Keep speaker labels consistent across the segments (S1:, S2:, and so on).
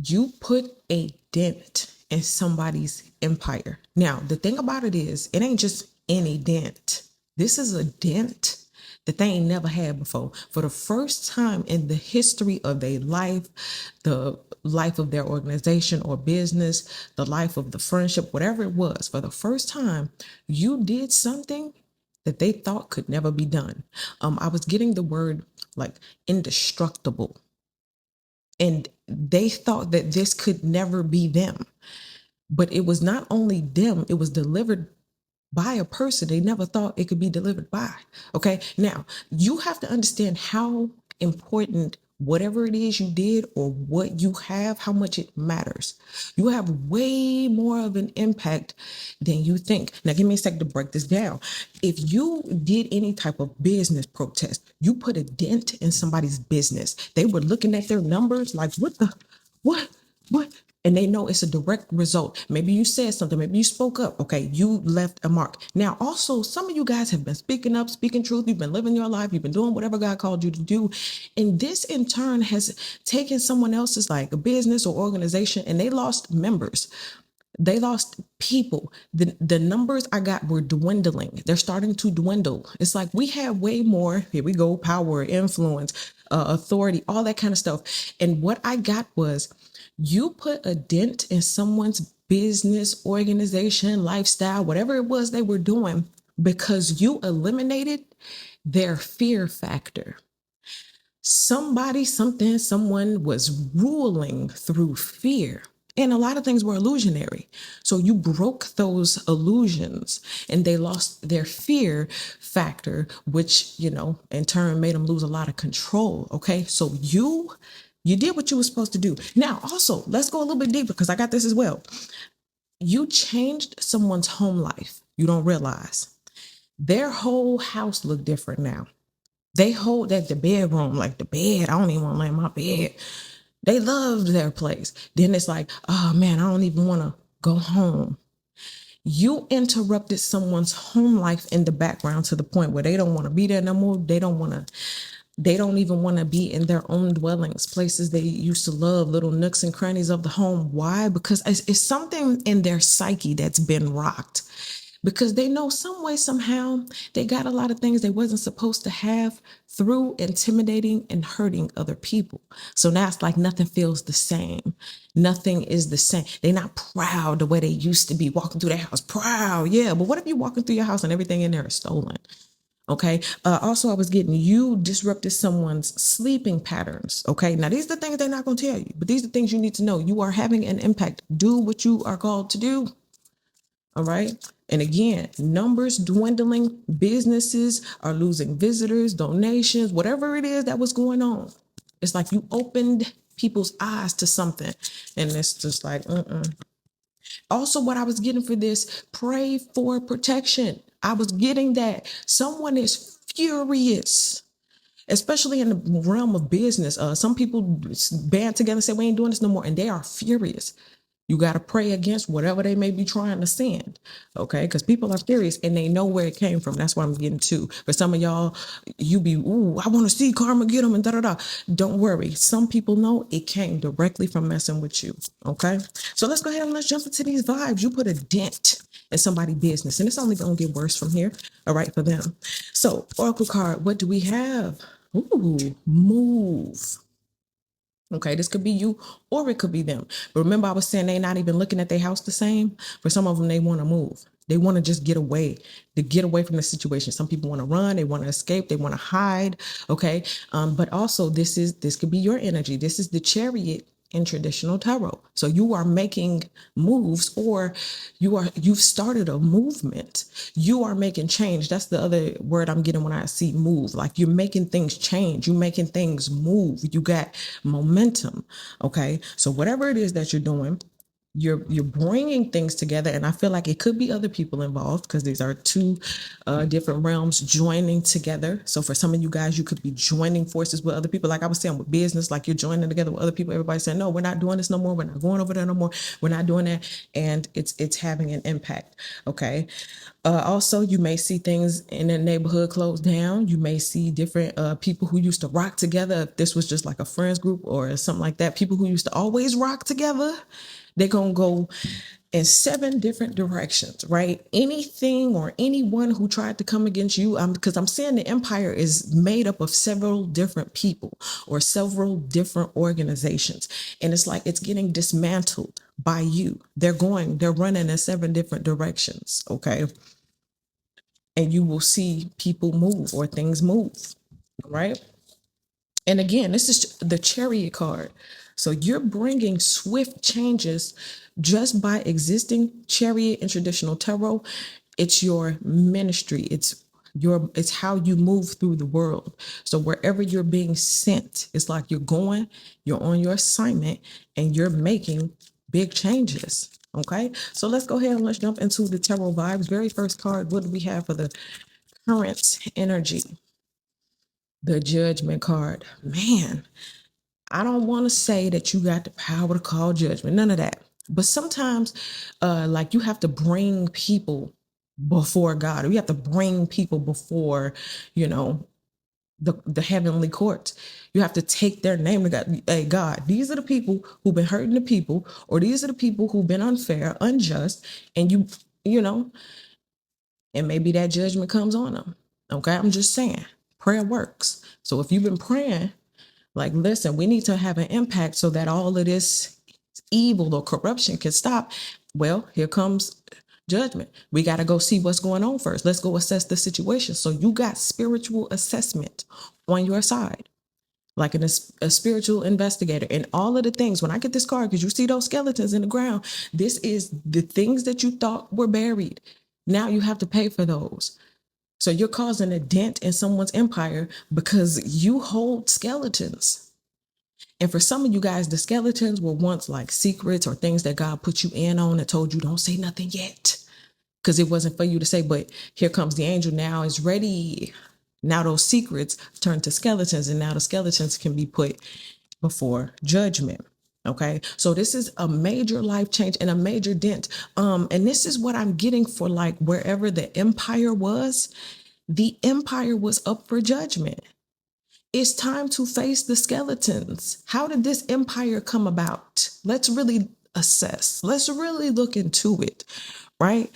S1: You put a dent in somebody's empire. Now, the thing about it is, it ain't just any dent. This is a dent that they ain't never had before. For the first time in the history of their life, the life of their organization or business, the life of the friendship, whatever it was, for the first time, you did something that they thought could never be done. I was getting the word like indestructible, and they thought that this could never be them. But it was not only them, it was delivered by a person they never thought it could be delivered by. Okay. Now, you have to understand how important whatever it is you did or what you have, how much it matters. You have way more of an impact than you think. Now, give me a second to break this down. If you did any type of business protest, you put a dent in somebody's business. They were looking at their numbers like, what? And they know it's a direct result. Maybe you said something, maybe you spoke up. Okay, you left a mark. Now, also, some of you guys have been speaking up, speaking truth. You've been living your life. You've been doing whatever God called you to do. And this in turn has taken someone else's like a business or organization, and they lost members. They lost people. The numbers I got were dwindling. They're starting to dwindle. It's like we have way more, here we go, power, influence, authority, all that kind of stuff. And what I got was, you put a dent in someone's business, organization, lifestyle, whatever it was they were doing, because you eliminated their fear factor. Somebody, something, someone was ruling through fear. And a lot of things were illusionary. So you broke those illusions and they lost their fear factor, which, in turn made them lose a lot of control. Okay. So you did what you were supposed to do. Now, also, let's go a little bit deeper because I got this as well. You changed someone's home life. You don't realize their whole house look different now. They hold that the bedroom, like the bed. I don't even want to lay in my bed. They loved their place. Then it's like, oh man, I don't even want to go home. You interrupted someone's home life in the background to the point where they don't want to be there no more. They don't even want to be in their own dwellings, places they used to love, little nooks and crannies of the home. Why? Because it's something in their psyche that's been rocked. Because they know some way, somehow, they got a lot of things they wasn't supposed to have through intimidating and hurting other people. So now it's like nothing feels the same. Nothing is the same. They're not proud the way they used to be walking through their house. Proud, yeah. But what if you're walking through your house and everything in there is stolen? Okay. Also, I was getting, you disrupted someone's sleeping patterns. Okay. Now, these are the things they're not going to tell you, but these are the things you need to know. You are having an impact. Do what you are called to do. All right. And again, numbers dwindling, businesses are losing visitors, donations, whatever it is that was going on. It's like you opened people's eyes to something. And it's just like, Also, what I was getting for this, pray for protection. I was getting that. Someone is furious, especially in the realm of business. Some people band together and say, we ain't doing this no more. And they are furious. You got to pray against whatever they may be trying to send. Okay. Because people are furious and they know where it came from. That's what I'm getting to. For some of y'all, you be, ooh, I want to see karma get them and da da da. Don't worry. Some people know it came directly from messing with you. Okay. So let's go ahead and let's jump into these vibes. You put a dent in somebody's business and it's only going to get worse from here. All right. For them. So Oracle card, what do we have? Ooh, move. Okay, this could be you or it could be them. But remember, I was saying they're not even looking at their house the same. For some of them, they want to move. They want to just get away, to get away from the situation. Some people want to run, they want to escape, they want to hide. Okay. But also this could be your energy. This is the Chariot in traditional tarot. So you are making moves, or you've started a movement. You are making change. That's the other word I'm getting when I see move. Like you're making things change. You're making things move. You got momentum. Okay. So whatever it is that you're doing, you're bringing things together, and I feel like it could be other people involved because these are two different realms joining together. So for some of you guys, you could be joining forces with other people, like I was saying with business, like you're joining together with other people. Everybody's saying, no, we're not doing this no more, we're not going over there no more, we're not doing that, and it's having an impact. Okay. Also, you may see things in the neighborhood close down. You may see different people who used to rock together. If this was just like a friends group or something like that, people who used to always rock together, they're going to go in 7 different directions, right? Anything or anyone who tried to come against you, because I'm saying the empire is made up of several different people or several different organizations. And it's like it's getting dismantled by you. They're running in 7 different directions, okay? And you will see people move or things move, right? And again, this is the Chariot card. So you're bringing swift changes just by existing. Chariot in traditional tarot, it's your ministry. It's how you move through the world. So wherever you're being sent, it's like you're on your assignment and you're making big changes. Okay, so let's go ahead and let's jump into the tarot vibes. Very first card, what do we have for the current energy? The Judgment card. Man, I don't want to say that you got the power to call judgment, none of that. But sometimes, like you have to bring people before God, or you have to bring people before, you know, the heavenly courts. You have to take their name to God. Hey, God, these are the people who've been hurting the people, or these are the people who've been unfair, unjust, and you know, and maybe that judgment comes on them. Okay, I'm just saying, prayer works. So if you've been praying, like, listen, we need to have an impact so that all of this evil or corruption can stop. Well, here comes judgment. We got to go see what's going on first. Let's go assess the situation. So you got spiritual assessment on your side, like a spiritual investigator, and all of the things. When I get this card, because you see those skeletons in the ground, this is the things that you thought were buried. Now you have to pay for those. So you're causing a dent in someone's empire because you hold skeletons. And for some of you guys, the skeletons were once like secrets or things that God put you in on and told you don't say nothing yet because it wasn't for you to say. But here comes the angel, now is ready. Now those secrets turn to skeletons, and now the skeletons can be put before judgment. Okay, so this is a major life change and a major dent. And this is what I'm getting for like wherever the empire was. The empire was up for judgment. It's time to face the skeletons. How did this empire come about? Let's really assess. Let's really look into it, right?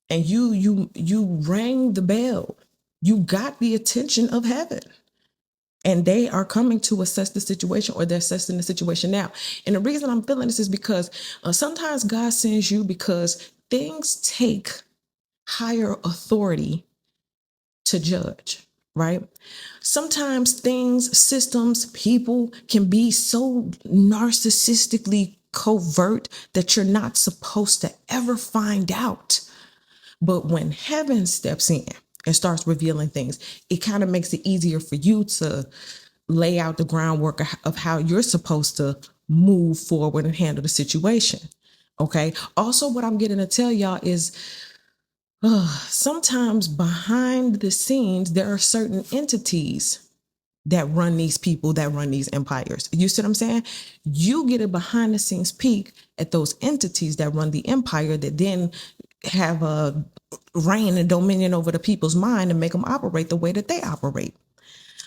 S1: And you rang the bell. You got the attention of heaven. And they are coming to assess the situation, or they're assessing the situation now. And the reason I'm feeling this is because sometimes God sends you because things take higher authority to judge, right? Sometimes things, systems, people can be so narcissistically covert that you're not supposed to ever find out. But when heaven steps in and starts revealing things, it kind of makes it easier for you to lay out the groundwork of how you're supposed to move forward and handle the situation. Okay. Also, what I'm getting to tell y'all is sometimes behind the scenes, there are certain entities that run these people, that run these empires. You see what I'm saying? You get a behind the scenes peek at those entities that run the empire, that then have a reign and dominion over the people's mind and make them operate the way that they operate.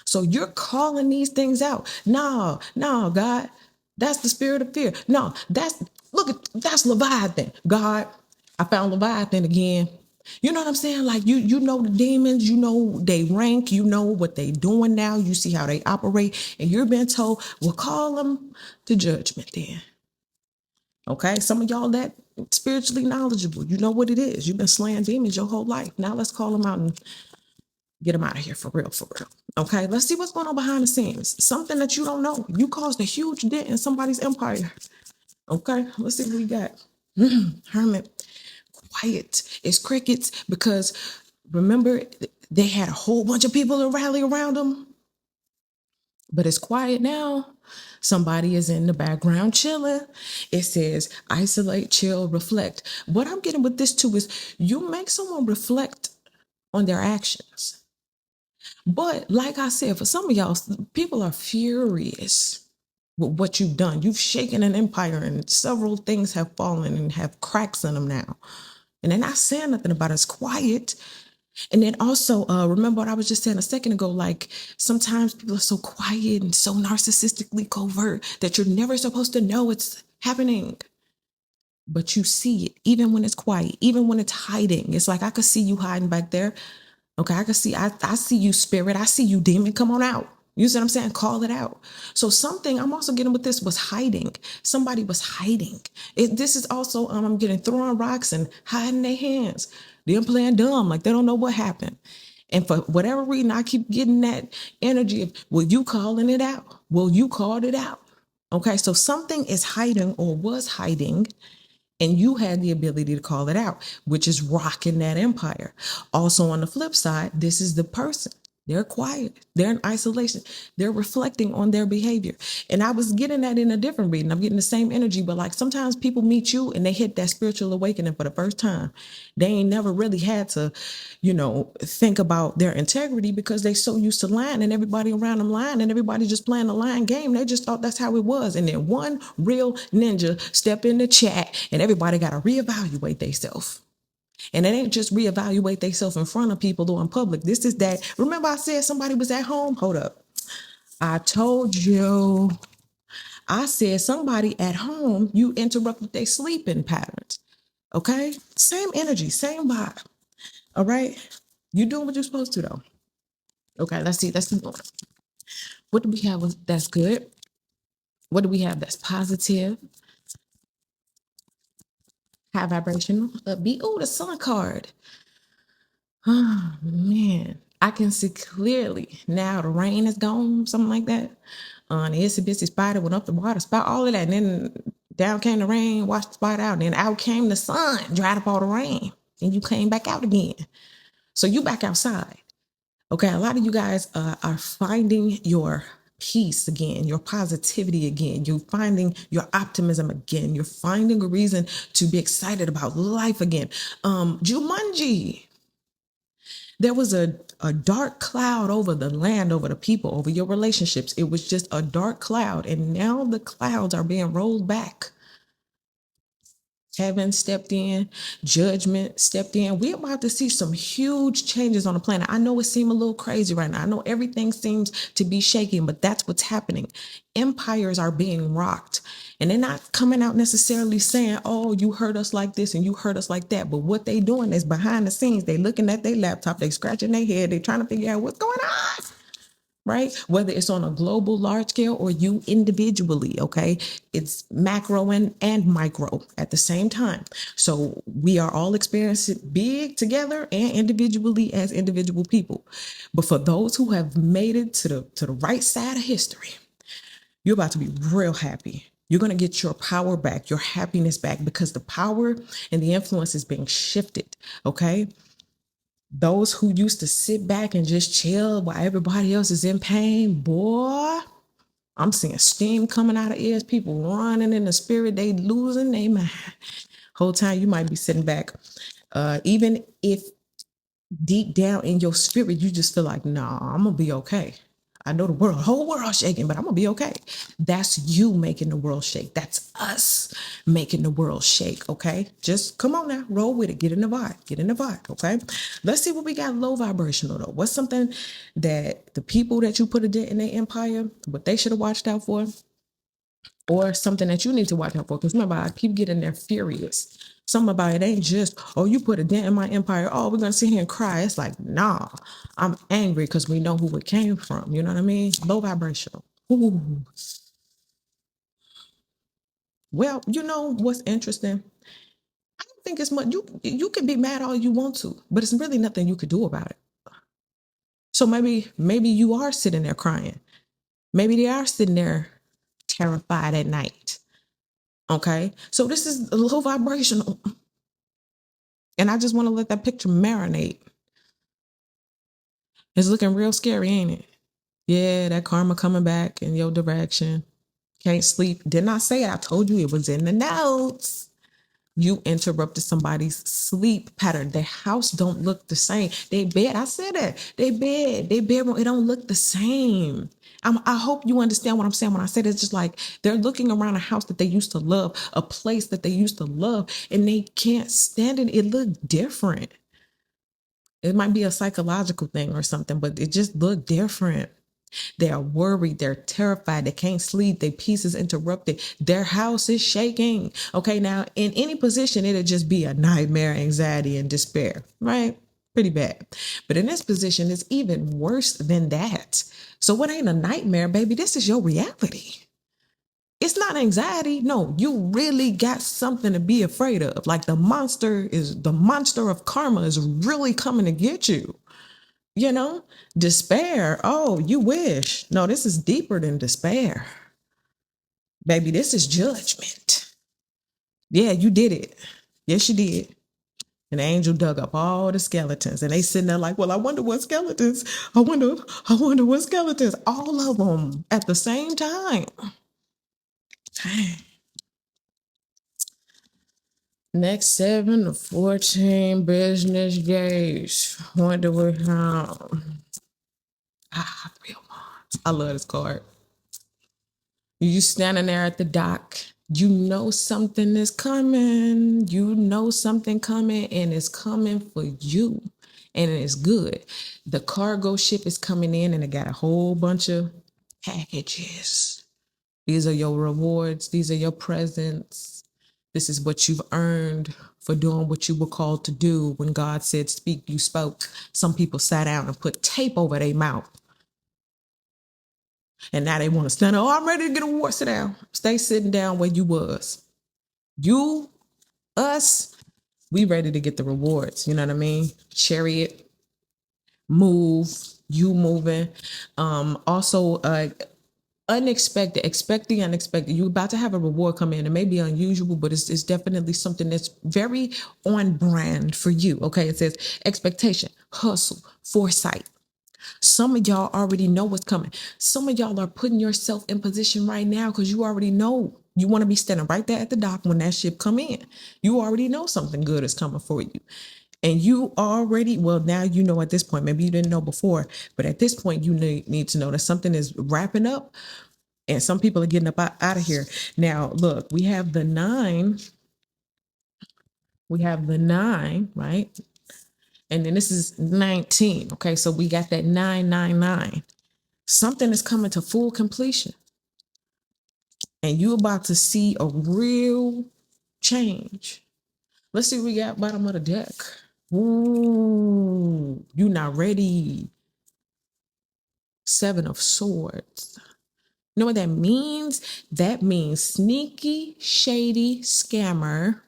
S1: So you're calling these things out. No, God, that's the spirit of fear. No, that's Leviathan. God, I found Leviathan again. You know what I'm saying? Like you know the demons, you know they rank, you know what they doing now, you see how they operate, and you're being told, well, call them to judgment then. Okay, some of y'all that spiritually knowledgeable, you know what it is. You've been slaying demons your whole life. Now let's call them out and get them out of here for real, for real. Okay, let's see what's going on behind the scenes. Something that you don't know. You caused a huge dent in somebody's empire. Okay, let's see what we got. Hermit. Quiet. It's crickets, because remember, they had a whole bunch of people to rally around them. but it's quiet now. Somebody is in the background chilling. It says isolate, chill, reflect. What I'm getting with this too is you make someone reflect on their actions. But like I said, for some of y'all, people are furious with what you've done. You've shaken an empire and several things have fallen and have cracks in them now. And they're not saying nothing about it. It's quiet. And then also, remember what I was just saying a second ago, like sometimes people are so quiet and so narcissistically covert that you're never supposed to know it's happening. But you see it, even when it's quiet, even when it's hiding. It's like I could see you hiding back there. Okay, I see you, spirit. I see you, demon. Come on out. You see what I'm saying? Call it out. So something I'm also getting with this was hiding. Somebody was hiding. This is also I'm getting throwing rocks and hiding their hands. They're playing dumb, like they don't know what happened. And for whatever reason, I keep getting that energy of, well, you calling it out? Well, you called it out. Okay, so something is hiding or was hiding and you had the ability to call it out, which is rocking that empire. Also, on the flip side, this is the person. They're quiet. They're in isolation. They're reflecting on their behavior. And I was getting that in a different reading. I'm getting the same energy, but like sometimes people meet you and they hit that spiritual awakening for the first time. They ain't never really had to, think about their integrity because they so used to lying and everybody around them lying and everybody just playing the lying game. They just thought that's how it was. And then one real ninja step in the chat and everybody got to reevaluate themselves. And it ain't just reevaluate themselves in front of people or in public. This is that. Remember I said somebody was at home? Hold up. I told you. I said somebody at home, you interrupted their sleeping patterns. Okay? Same energy, same vibe. All right? You doing what you're supposed to though. Okay, let's see. Let's keep going. What do we have that's good? What do we have that's positive? High vibrational, upbeat. Oh, the sun card. Oh man, I can see clearly now the rain is gone, something like that. The itsy bitsy spider went up the water spout, all of that. And then down came the rain, washed the spider out. And then out came the sun, dried up all the rain. And you came back out again. So you back outside. Okay, a lot of you guys are finding your peace again, your positivity again. You're finding your optimism again. You're finding a reason to be excited about life again. Jumanji. There was a dark cloud over the land, over the people, over your relationships. It was just a dark cloud. And now the clouds are being rolled back. Heaven stepped in, judgment stepped in. We're about to see some huge changes on the planet. I know it seems a little crazy right now. I know everything seems to be shaking, but that's what's happening. Empires are being rocked. And they're not coming out necessarily saying, oh, you hurt us like this and you hurt us like that. But what they doing is behind the scenes, they looking at their laptop, they scratching their head, they trying to figure out what's going on. Right? Whether it's on a global large scale or you individually, okay? It's macro and micro at the same time. So we are all experiencing big together and individually as individual people. But for those who have made it to the right side of history, you're about to be real happy. You're going to get your power back, your happiness back, because the power and the influence is being shifted, okay? Those who used to sit back and just chill while everybody else is in pain, boy, I'm seeing steam coming out of ears, people running in the spirit, they losing their mind. Whole time you might be sitting back. Even if deep down in your spirit, you just feel like, nah, I'm gonna be okay. I know the whole world shaking, but I'm gonna be okay. That's you making the world shake. That's us making the world shake. Okay, just come on now, roll with it. Get in the vibe. Get in the vibe. Okay, let's see what we got low vibrational though. What's something that the people that you put a dent in their empire, what they should have watched out for, or something that you need to watch out for? Because remember, I keep getting there furious. Something about it ain't just, oh, you put a dent in my empire. Oh, we're going to sit here and cry. It's like, nah, I'm angry because we know who it came from. You know what I mean? Low vibrational. Ooh. Well, you know what's interesting? I don't think it's much. You can be mad all you want to, but it's really nothing you could do about it. So maybe you are sitting there crying. Maybe they are sitting there terrified at night. Okay? So this is a low vibrational. And I just want to let that picture marinate. It's looking real scary, ain't it? Yeah, that karma coming back in your direction. Can't sleep. Didn't I say it? I told you it was in the notes. You interrupted somebody's sleep pattern. Their house don't look the same. They bed, I said that. They bedroom, it don't look the same. I hope you understand what I'm saying when I said it's just like they're looking around a house that they used to love, a place that they used to love, and they can't stand it. It looked different. It might be a psychological thing or something, but it just looked different. They're worried. They're terrified. They can't sleep. Their peace is interrupted. Their house is shaking. Okay, now in any position, it'll just be a nightmare, anxiety, and despair, right? Pretty bad. But in this position, it's even worse than that. So what ain't a nightmare, baby? This is your reality. It's not anxiety. No, you really got something to be afraid of. Like the monster of karma is really coming to get you. You know, despair. Oh, you wish. No, this is deeper than despair. Baby, this is judgment. Yeah, you did it. Yes, you did. And the angel dug up all the skeletons and they sitting there like, well, I wonder what skeletons. I wonder what skeletons. All of them at the same time. Next 7 to 14 business days. Wonder what Three of Wands. I love this card. You standing there at the dock. You know something is coming. You know something coming, and it's coming for you. And it's good. The cargo ship is coming in and it got a whole bunch of packages. These are your rewards. These are your presents. This is what you've earned for doing what you were called to do. When God said speak, you spoke. Some people sat down and put tape over their mouth. And now they want to stand up. Oh, I'm ready to get a award. Sit down. Stay sitting down where you was. You, us, we ready to get the rewards. You know what I mean? Chariot, move, you moving. Also, unexpected, expect the unexpected. You're about to have a reward come in. It may be unusual, but it's definitely something that's very on brand for you. Okay, it says expectation, hustle, foresight. Some of y'all already know what's coming. Some of y'all are putting yourself in position right now because you already know. You want to be standing right there at the dock when that ship come in. You already know something good is coming for you. And you already, well, now you know at this point, maybe you didn't know before, but at this point, you need to know that something is wrapping up and some people are getting up out of here. Now, look, we have the 9. We have the 9, right? And then this is 19. Okay, so we got that 999. Something is coming to full completion. And you're about to see a real change. Let's see what we got bottom of the deck. Ooh, you're not ready. 7 of Swords. You know what that means? That means sneaky, shady scammer.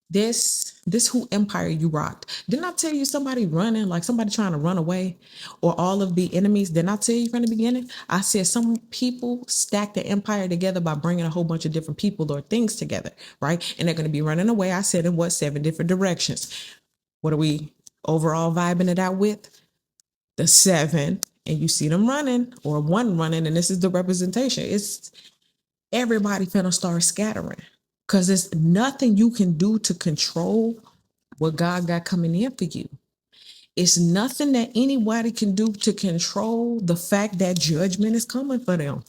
S1: This who empire you rocked. Didn't I tell you somebody running, like somebody trying to run away, or all of the enemies? Didn't I tell you from the beginning? I said some people stack the empire together by bringing a whole bunch of different people or things together, right? And they're going to be running away. I said in what 7 different directions. What are we overall vibing it out with? The 7, and you see them running or one running, and this is the representation. It's everybody finna start scattering. Because there's nothing you can do to control what God got coming in for you. It's nothing that anybody can do to control the fact that judgment is coming for them.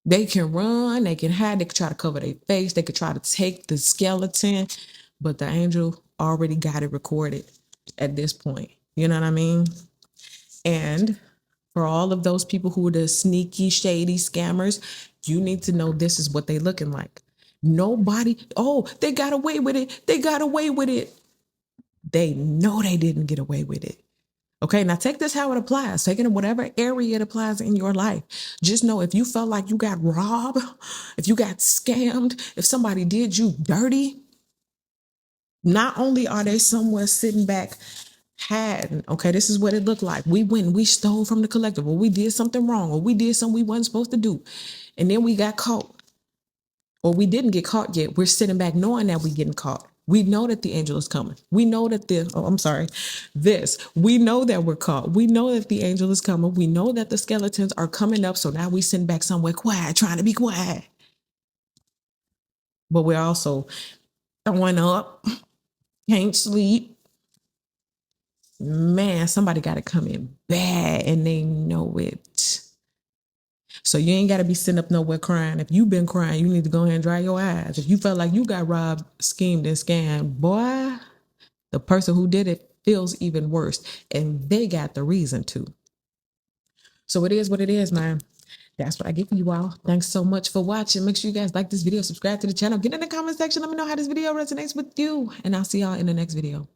S1: They can run, they can hide, they can try to cover their face, they could try to take the skeleton, but the angel already got it recorded at this point. You know what I mean? And for all of those people who are the sneaky, shady scammers, you need to know this is what they looking like. Nobody, oh, they got away with it. They got away with it. They know they didn't get away with it. Okay, now take this how it applies. Take it in whatever area it applies in your life. Just know if you felt like you got robbed, if you got scammed, if somebody did you dirty, not only are they somewhere sitting back hiding, okay, this is what it looked like. We went, we stole from the collective, or we did something wrong, or we did something we wasn't supposed to do, and then we got caught. Or we didn't get caught yet. We're sitting back knowing that we're getting caught. We know that the angel is coming. We know that we know that we're caught. We know that the angel is coming. We know that the skeletons are coming up. So now we send back somewhere quiet, trying to be quiet. But we're also throwing up, can't sleep. Man, somebody got to come in bad and they know it. So you ain't got to be sitting up nowhere crying. If you've been crying, you need to go ahead and dry your eyes. If you felt like you got robbed, schemed, and scammed, boy, the person who did it feels even worse. And they got the reason to. So it is what it is, man. That's what I get for you all. Thanks so much for watching. Make sure you guys like this video, subscribe to the channel, get in the comment section. Let me know how this video resonates with you. And I'll see y'all in the next video.